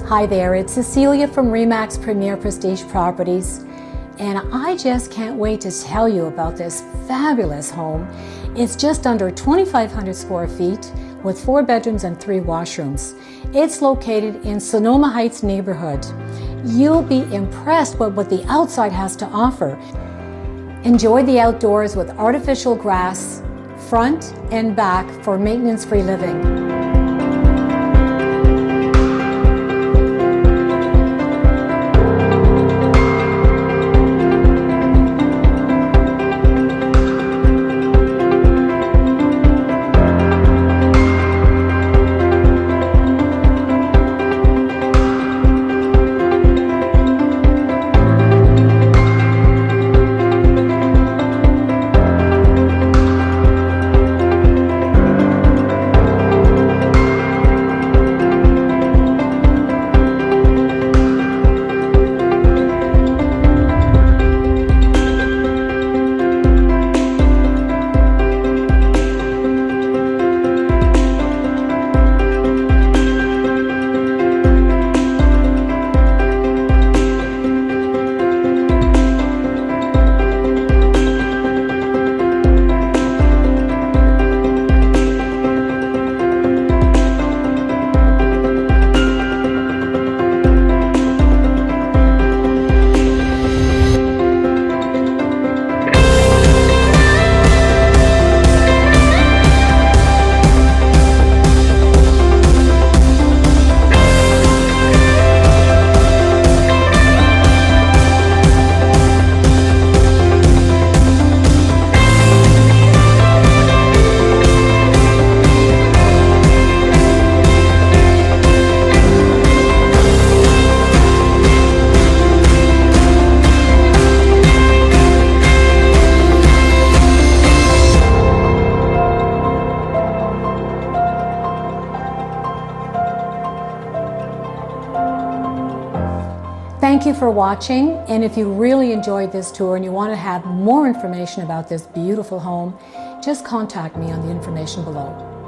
Hi there, it's Cecilia from Remax Premier Prestige Properties, and I just can't wait to tell you about this fabulous home. It's just under 2,500 square feet with 4 bedrooms and 3 washrooms. It's located in Sonoma Heights neighborhood. You'll be impressed with what the outside has to offer. Enjoy the outdoors with artificial grass, front and back for maintenance-free living. Thank you for watching, and if you really enjoyed this tour and you want to have more information about this beautiful home, just contact me on the information below.